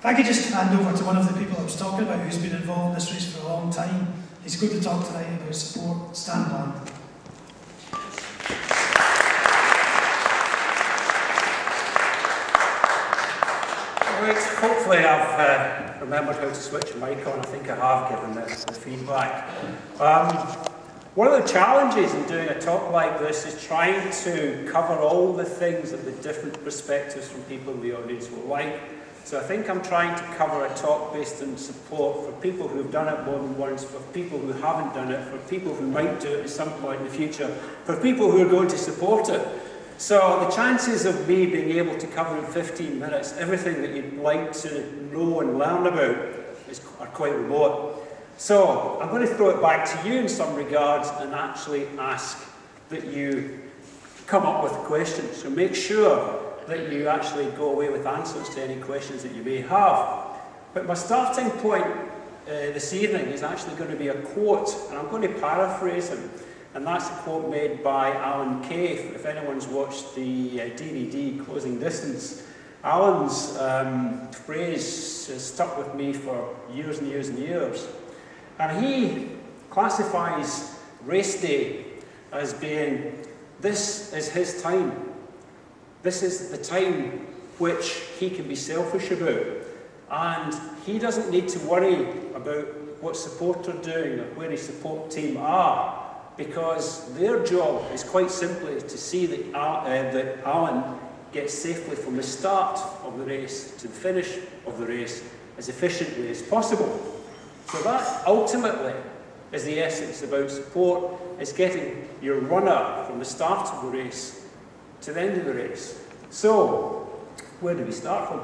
If I could just hand over to one of the people I was talking about who's been involved in this race for a long time. He's going to talk tonight about support. Stan Bland. Right, hopefully I've remembered how to switch a mic on. I think I have, given the feedback. One of the challenges in doing a talk like this is trying to cover all the things that the different perspectives from people in the audience will like. So I think I'm trying to cover a talk based on support for people who've done it more than once, for people who haven't done it, for people who might do it at some point in the future, for people who are going to support it. So the chances of me being able to cover in 15 minutes everything that you'd like to know and learn about are quite remote. So I'm going to throw it back to you in some regards and actually ask that you come up with questions. So make sure that you actually go away with answers to any questions that you may have. But my starting point this evening is actually going to be a quote, and I'm going to paraphrase him. And that's a quote made by Alan Kay. If anyone's watched the DVD Closing Distance, Alan's phrase has stuck with me for years and years and years. And he classifies race day as being, this is his time. This is the time which he can be selfish about. And he doesn't need to worry about what support are doing or where his support team are, because their job is quite simply to see that Alan gets safely from the start of the race to the finish of the race as efficiently as possible. So that ultimately is the essence about support, is getting your runner from the start of the race to the end of the race. So, where do we start from?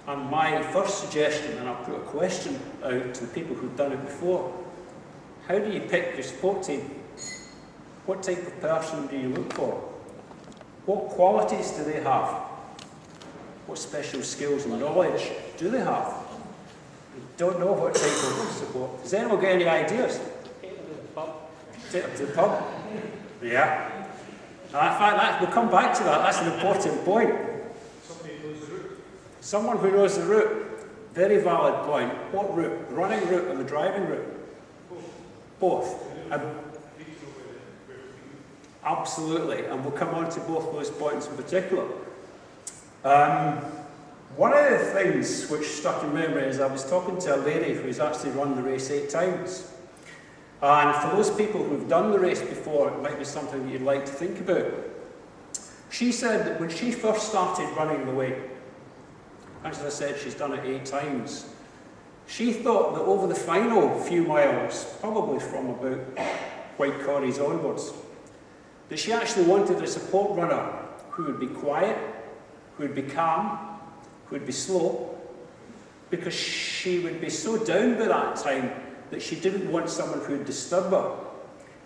And my first suggestion, and I'll put a question out to the people who've done it before, how do you pick your support team? What type of person do you look for? What qualities do they have? What special skills and knowledge do they have? I don't know what type of support. Does anyone get any ideas? Take them to the pub. Take them to the pub? Yeah. And in fact, we'll come back to that. That's an important point. Somebody who knows the route. Someone who knows the route. Very valid point. What route? The running route or the driving route? Both. Absolutely, and we'll come on to both those points in particular. One of the things which stuck in memory is I was talking to a lady who's actually run the race 8 times. And for those people who've done the race before, it might be something that you'd like to think about. She said that when she first started running the way, as I said, she's done it 8 times, she thought that over the final few miles, probably from about White Corries onwards, that she actually wanted a support runner who would be quiet, who would be calm, who would be slow, because she would be so down by that time that she didn't want someone who would disturb her.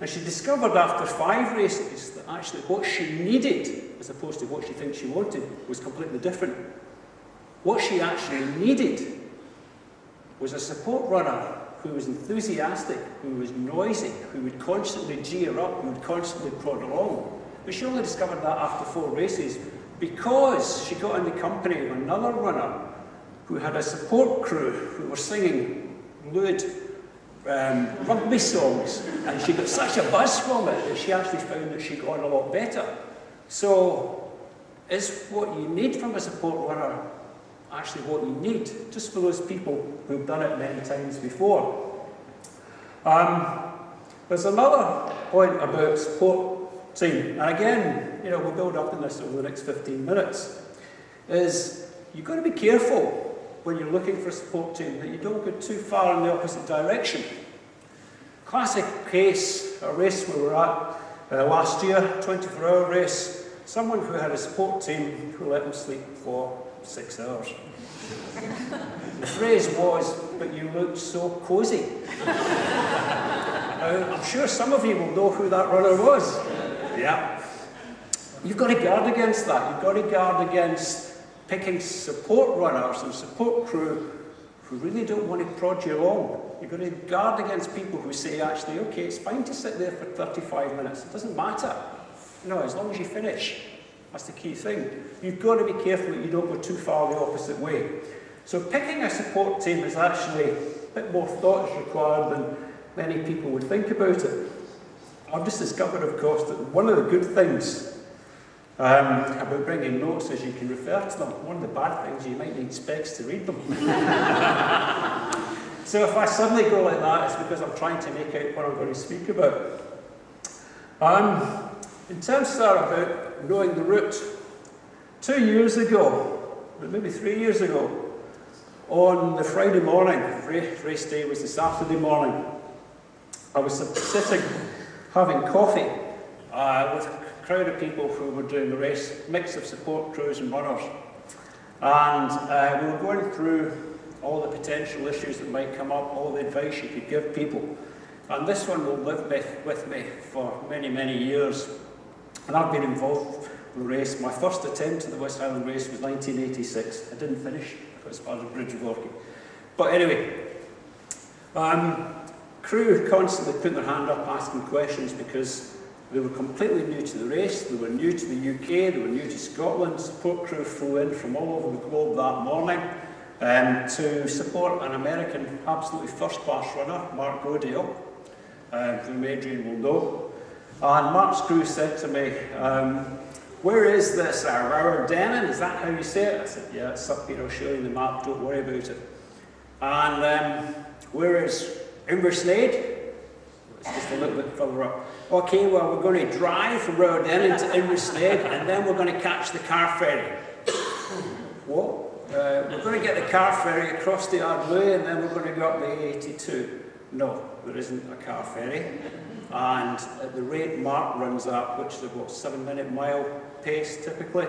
And she discovered after 5 races that actually what she needed, as opposed to what she thinks she wanted, was completely different. What she actually needed was a support runner who was enthusiastic, who was noisy, who would constantly jeer up, who would constantly prod along. But she only discovered that after 4 races, because she got in the company of another runner who had a support crew who were singing lewd rugby songs, and she got such a buzz from it that she actually found that she got on a lot better. So, is what you need from a support runner actually what you need, just for those people who've done it many times before? There's another point about support team, and again, we'll build up on this over the next 15 minutes, is you've got to be careful when you're looking for a support team that you don't go too far in the opposite direction. Classic case, a race we were at last year, 24-hour race, someone who had a support team who let them sleep for 6 hours. The phrase was, "But you looked so cosy." Now, I'm sure some of you will know who that runner was. Yeah. You've got to guard against that. You've got to guard against picking support runners and support crew who really don't want to prod you along. You've got to guard against people who say, actually, okay, it's fine to sit there for 35 minutes. It doesn't matter. As long as you finish. That's the key thing. You've got to be careful that you don't go too far the opposite way. So picking a support team is actually a bit more thought is required than many people would think about it. I've just discovered, of course, that one of the good things about bringing notes is you can refer to them. One of the bad things, you might need specs to read them. So if I suddenly go like that, it's because I'm trying to make out what I'm going to speak about. In terms about knowing the route, 2 years ago, maybe 3 years ago, on the Friday morning, race day was the Saturday morning, I was sitting having coffee with a crowd of people who were doing the race, mix of support crews and runners. And we were going through all the potential issues that might come up, all the advice you could give people. And this one will live with me for many, many years. And I've been involved in the race. My first attempt at the West Highland race was 1986. I didn't finish because I was a bridge working. But anyway, crew constantly put their hand up asking questions because they were completely new to the race, they were new to the UK, they were new to Scotland. Support crew flew in from all over the globe that morning to support an American absolutely first-class runner, Mark Godale, whom Adrian will know. And Mark's crew said to me, where is this Rowerdennan? Is that how you say it? I said, yeah, it's up here, I'll show you the map, don't worry about it. And where is Inversnaid? It's just a little bit further up. Okay, well, we're going to drive from Rowerdennan to Inversnaid, and then we're going to catch the car ferry. What? We're going to get the car ferry across the Ardlui, and then we're going to go up the A82. No, there isn't a car ferry. And at the rate Mark runs at, which is about 7-minute mile pace typically,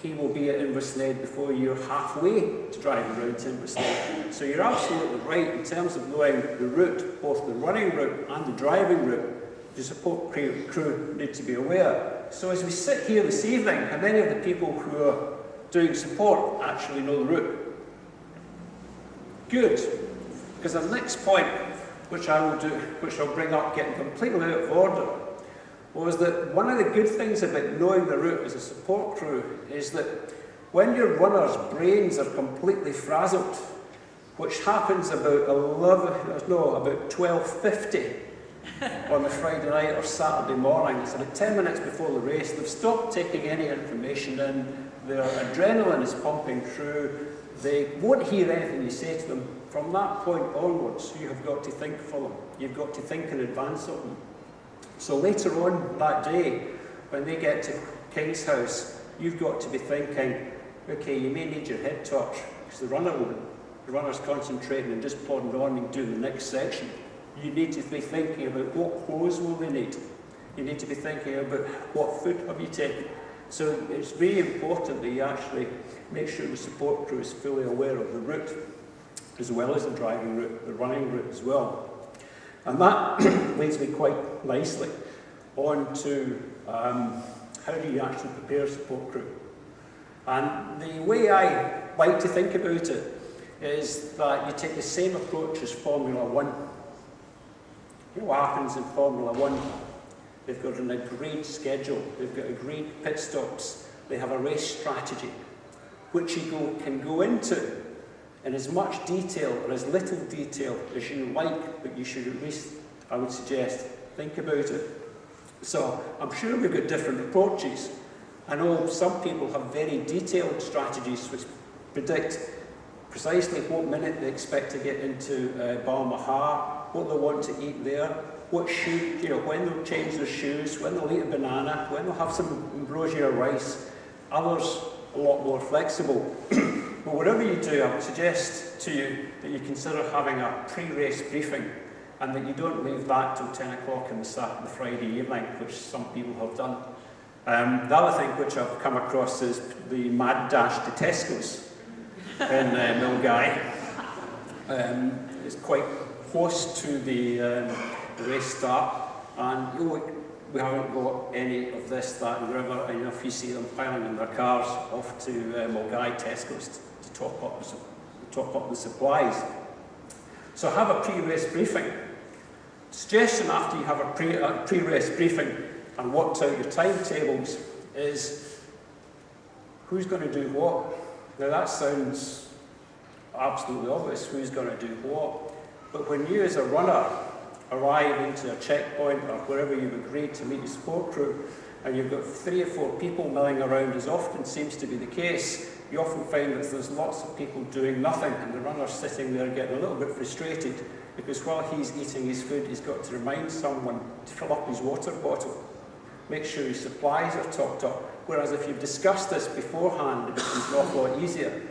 he will be at Inversnaid before you're halfway to driving around to Inversnaid. So you're absolutely right in terms of knowing the route, both the running route and the driving route. The support crew need to be aware. So as we sit here this evening, how many of the people who are doing support actually know the route? Good. Because the next point, which I'll bring up getting completely out of order, was that one of the good things about knowing the route as a support crew is that when your runners' brains are completely frazzled, which happens about 12:50 on the Friday night or Saturday morning, it's about 10 minutes before the race, they've stopped taking any information in, their adrenaline is pumping through, they won't hear anything you say to them. From that point onwards, you have got to think for them. You've got to think in advance of them. So later on that day, when they get to King's House, you've got to be thinking, okay, you may need your head torch, because the runner's concentrating and just plodding on and doing the next section. You need to be thinking about what clothes will they need. You need to be thinking about what food have you taken. So it's very important that you actually make sure the support crew is fully aware of the route, as well as the driving route, the running route as well. And that leads me quite nicely on to how do you actually prepare a support crew. And the way I like to think about it is that you take the same approach as Formula One. You know what happens in Formula One? They've got an agreed schedule, they've got agreed pit stops, they have a race strategy, which you can go into in as much detail or as little detail as you like, but you should at least, I would suggest, think about it. So I'm sure we've got different approaches. I know some people have very detailed strategies which predict precisely what minute they expect to get into Balmaha, what they want to eat there, what shoe, when they'll change their shoes, when they'll eat a banana, when they'll have some ambrosia or rice. Others a lot more flexible. But whatever you do, I would suggest to you that you consider having a pre-race briefing and that you don't leave that till 10 o'clock on the Friday evening, which some people have done. The other thing which I've come across is the mad dash to Tesco's in Milngavie. It's quite close to the race start, and we haven't got any of this, that, and the river, and if you see them piling in their cars off to Milngavie Tesco's to top up the supplies. So have a pre-race briefing. Suggestion after you have a pre-race briefing and worked out your timetables is who's going to do what. Now that sounds absolutely obvious who's going to do what. But when you as a runner arrive into a checkpoint or wherever you've agreed to meet your support crew, and you've got 3 or 4 people milling around, as often seems to be the case, you often find that there's lots of people doing nothing, and the runner's sitting there getting a little bit frustrated, because while he's eating his food, he's got to remind someone to fill up his water bottle, make sure his supplies are topped up. Whereas if you've discussed this beforehand, it becomes an awful lot easier.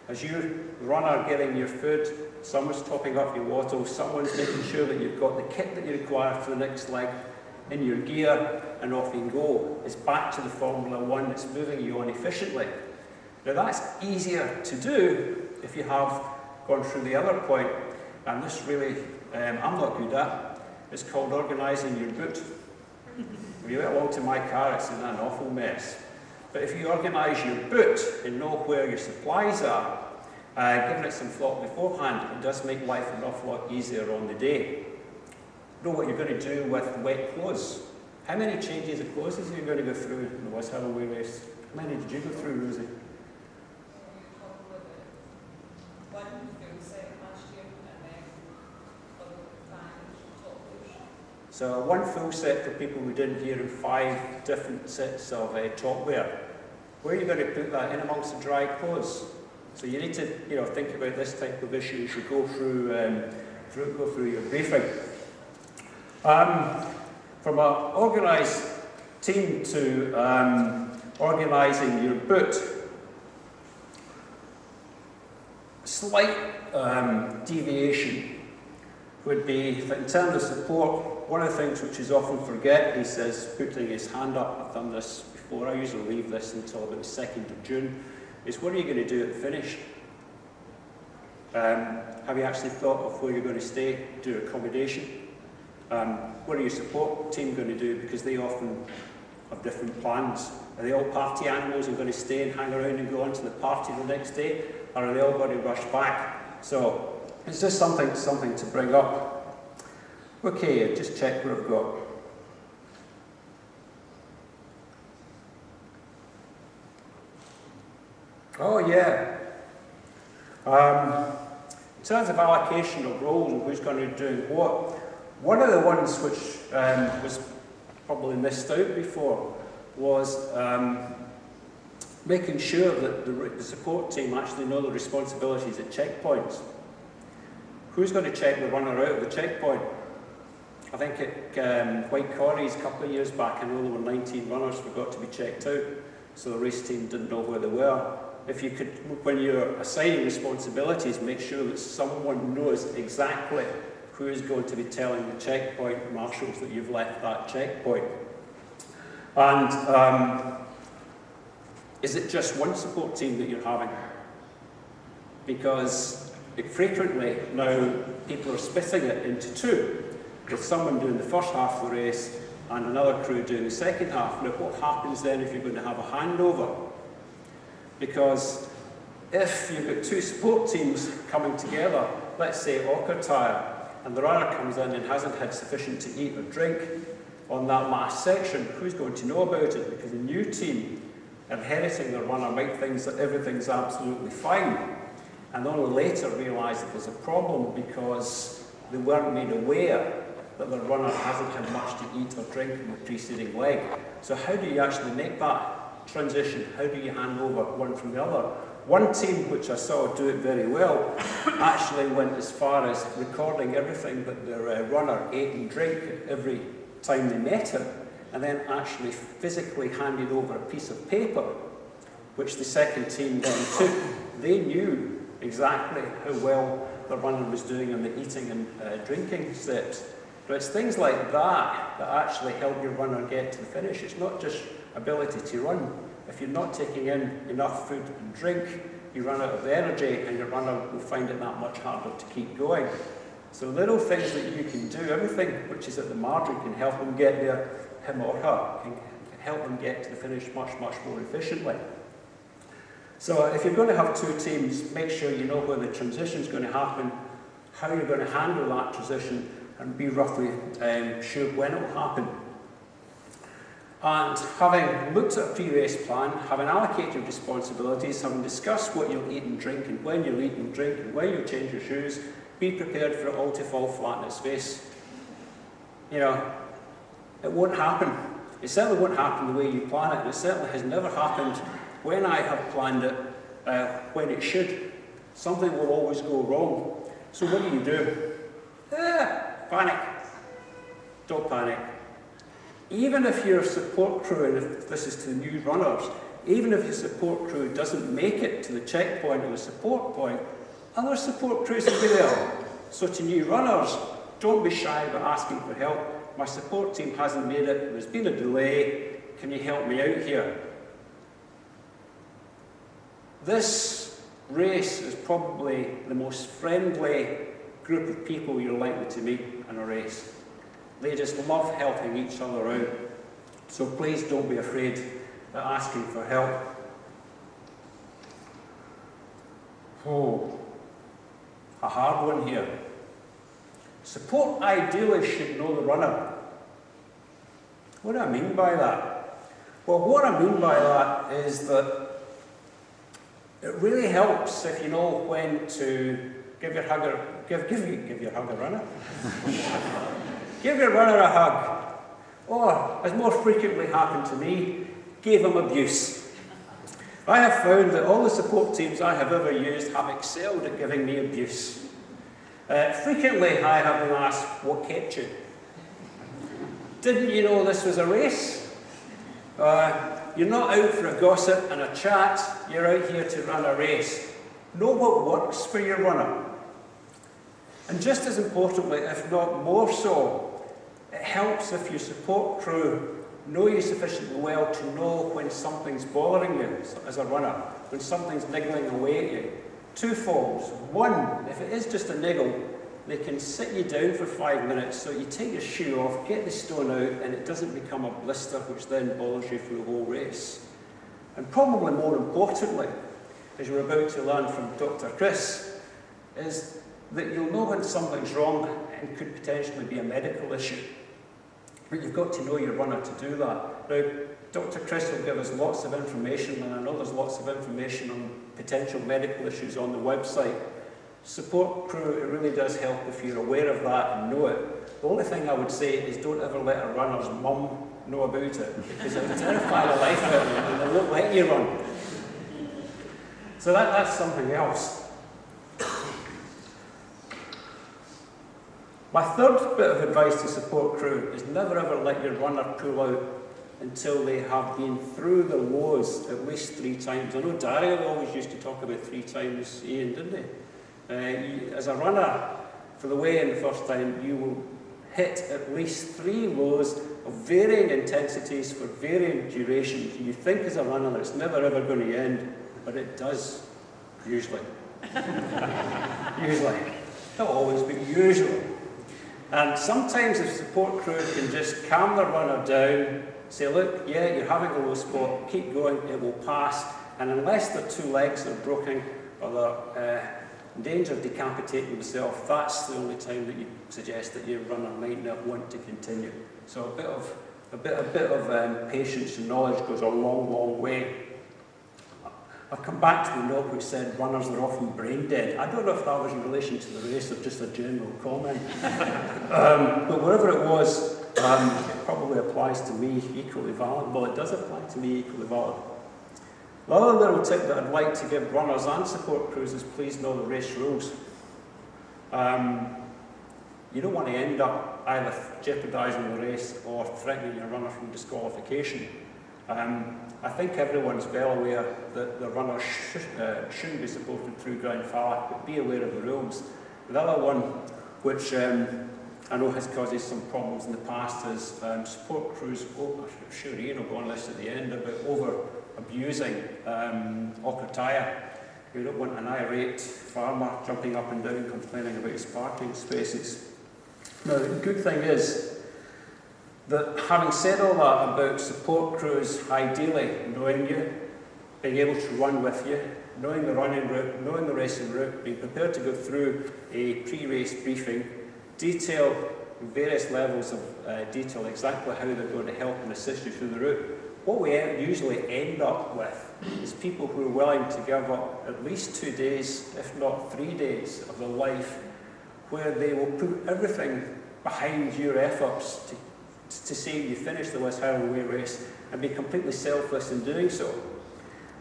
As you, runner, getting your food, someone's topping up your water, someone's making sure that you've got the kit that you require for the next leg in your gear, and off you go. It's back to the Formula One, it's moving you on efficiently. Now that's easier to do if you have gone through the other point, and this really, I'm not good at. It's called organising your boot. If you went along to my car, it's in an awful mess. But if you organise your boot and know where your supplies are, giving it some thought beforehand, it does make life an awful lot easier on the day. Know what you're going to do with wet clothes. How many changes of clothes are you going to go through in the West Highway race? How many did you go through, Rosie? So 1 full set for people who didn't hear, and 5 different sets of top wear. Where are you going to put that? In amongst the dry clothes. So you need to, think about this type of issue as you go through your briefing. From an organised team to organising your boot, slight deviation would be, in terms of support, one of the things which is often forgotten, he says, putting his hand up, I've done this before, I usually leave this until about the 2nd of June, is what are you going to do at the finish? Have you actually thought of where you're going to stay, do accommodation? What are your support team going to do? Because they often have different plans. Are they all party animals and going to stay and hang around and go on to the party the next day? Or are they all going to rush back? So it's just something to bring up. Okay, just check what I've got. Oh yeah. In terms of allocation of roles and who's going to be doing what, one of the ones which was probably missed out before was making sure that the support team actually know the responsibilities at checkpoints. Who's going to check the runner out of the checkpoint? I think at White Corries a couple of years back, I know there were 19 runners forgot to be checked out, so the race team didn't know where they were. If you could, when you're assigning responsibilities, make sure that someone knows exactly who is going to be telling the checkpoint marshals that you've left that checkpoint. And is it just one support team that you're having? Because frequently now people are splitting it into 2, with someone doing the first half of the race and another crew doing the second half. Now what happens then if you're going to have a handover? Because if you've got 2 support teams coming together, let's say Tire, and the runner comes in and hasn't had sufficient to eat or drink on that last section, who's going to know about it? Because the new team inheriting the runner might think that everything's absolutely fine, and only later realise that there's a problem because they weren't made aware that the runner hasn't had much to eat or drink in the preceding leg. So how do you actually make that transition? How do you hand over one from the other? One team, which I saw do it very well, actually went as far as recording everything that their runner ate and drank every time they met him, and then actually physically handed over a piece of paper, which the second team then took. They knew exactly how well the runner was doing on the eating and drinking steps. But it's things like that that actually help your runner get to the finish. It's not just ability to run. If you're not taking in enough food and drink, you run out of energy and your runner will find it that much harder to keep going. So little things that you can do, everything which is at the margin can help them get there, him or her, can help them get to the finish much, much more efficiently. So if you're going to have 2 teams, make sure you know where the transition is going to happen, how you're going to handle that transition, and be roughly sure when it will happen. And having looked at a pre-race plan, having allocated responsibilities, having discussed what you'll eat and drink and when you'll eat and drink and when you'll change your shoes, be prepared for it all to fall flat in its face. You know, it won't happen. It certainly won't happen the way you plan it, and it certainly has never happened when I have planned it when it should. Something will always go wrong. So what do? Panic. Don't panic. Even if your support crew, and if this is to the new runners, even if your support crew doesn't make it to the checkpoint or the support point, other support crews will be there. So to new runners, don't be shy about asking for help. My support team hasn't made it, there's been a delay, can you help me out here? This race is probably the most friendly group of people you're likely to meet in a race. They just love helping each other out. So please don't be afraid of asking for help. Oh, a hard one here. Support ideally should know the runner. What do I mean by that? Well, what I mean by that is that it really helps if you know when to give your runner. Give your runner a hug. Or, as more frequently happened to me, give him abuse. I have found that all the support teams I have ever used have excelled at giving me abuse. Frequently I have been asked, what kept you? Didn't you know this was a race? You're not out for a gossip and a chat, you're out here to run a race. Know what works for your runner. And just as importantly, if not more so, it helps if your support crew know you sufficiently well to know when something's bothering you as a runner, when something's niggling away at you. Two forms. One, if it is just a niggle, they can sit you down for 5 minutes so you take your shoe off, get the stone out, and it doesn't become a blister which then bothers you for the whole race. And probably more importantly, as you're about to learn from Dr. Chris, is that you'll know when something's wrong and could potentially be a medical issue. But you've got to know your runner to do that. Now, Dr. Chris will give us lots of information, and I know there's lots of information on potential medical issues on the website. Support crew, it really does help if you're aware of that and know it. The only thing I would say is don't ever let a runner's mum know about it, because it'll terrify the life out of them and they won't let you run. So that's something else. My third bit of advice to support crew is never ever let your runner pull out until they have been through the lows at least 3 times. I know Dario always used to talk about 3 times, Ian, didn't he? As a runner, for the weigh-in the first time, you will hit at least 3 lows of varying intensities for varying durations. You think as a runner that it's never ever going to end, but it does, usually. Usually. Not always, but usually. And sometimes the support crew can just calm the runner down, say, look, yeah, you're having a low spot, keep going, it will pass. And unless their 2 legs are broken or they're in danger of decapitating themselves, that's the only time that you suggest that your runner might not want to continue. So a bit of patience and knowledge goes a long, long way. I've come back to the note which said runners are often brain dead. I don't know if that was in relation to the race or just a general comment. But whatever it was, it probably applies to me equally valid. Well, it does apply to me equally valid. The other little tip that I'd like to give runners and support crews is please know the race rules. You don't want to end up either jeopardising the race or threatening your runner from disqualification. I think everyone's well aware that the runner shouldn't be supported through ground fallout, but be aware of the rules. The other one, which I know has caused some problems in the past, is support crews, I'm sure Ian will go on this at the end, about over-abusing Okrataya. You don't want an irate farmer jumping up and down complaining about his parking spaces. Now, the good thing is that having said all that about support crews, ideally knowing you, being able to run with you, knowing the running route, knowing the racing route, being prepared to go through a pre-race briefing, detail in various levels of detail exactly how they're going to help and assist you through the route. What we usually end up with is people who are willing to give up at least 2 days, if not 3 days, of their life, where they will put everything behind your efforts to see you finish the West Highland Way race and be completely selfless in doing so.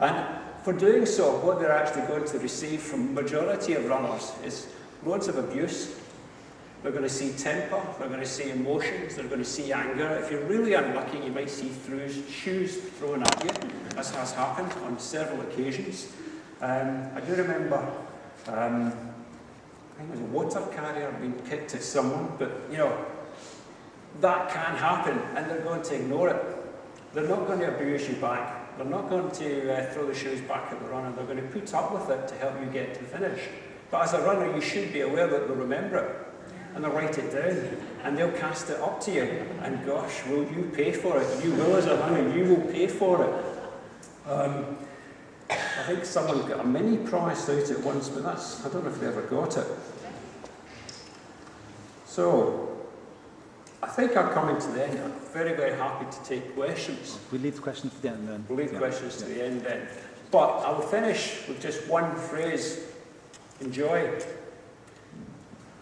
And for doing so, what they're actually going to receive from the majority of runners is loads of abuse. They're going to see temper, they're going to see emotions, they're going to see anger. If you're really unlucky, you might see shoes thrown at you, as has happened on several occasions. I do remember, I think it was a water carrier being kicked at someone, but you know, that can happen, and they're going to ignore it. They're not going to abuse you back. They're not going to throw the shoes back at the runner. They're going to put up with it to help you get to the finish. But as a runner, you should be aware that they'll remember it. And they'll write it down, and they'll cast it up to you, and gosh, will you pay for it? You will as a runner, you will pay for it. I think someone got a mini prize out at once, but I don't know if they ever got it. So, I think I'm coming to the end. I'm very, very happy to take questions. We'll leave questions to the end then. We'll leave questions to the end then. But I will finish with just one phrase: enjoy.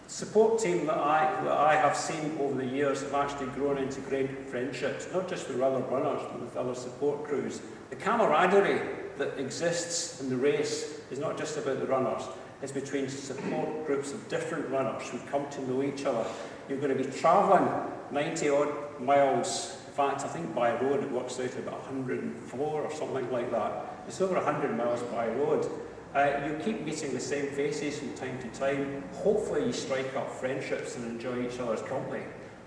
Support team that I have seen over the years have actually grown into great friendships, not just with other runners, but with other support crews. The camaraderie that exists in the race is not just about the runners, it's between support groups of different runners who come to know each other. You're going to be travelling 90 odd miles. In fact, I think by road it works out about 104 or something like that. It's over 100 miles by road. You keep meeting the same faces from time to time. Hopefully you strike up friendships and enjoy each other's company.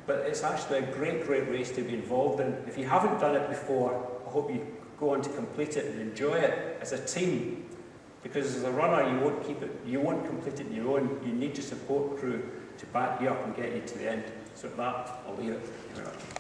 But it's actually a great, great race to be involved in. If you haven't done it before, I hope you go on to complete it and enjoy it as a team. Because as a runner, you won't complete it on your own. You need your support crew to back you up and get you to the end. So with that, I'll leave it. Thank you very much.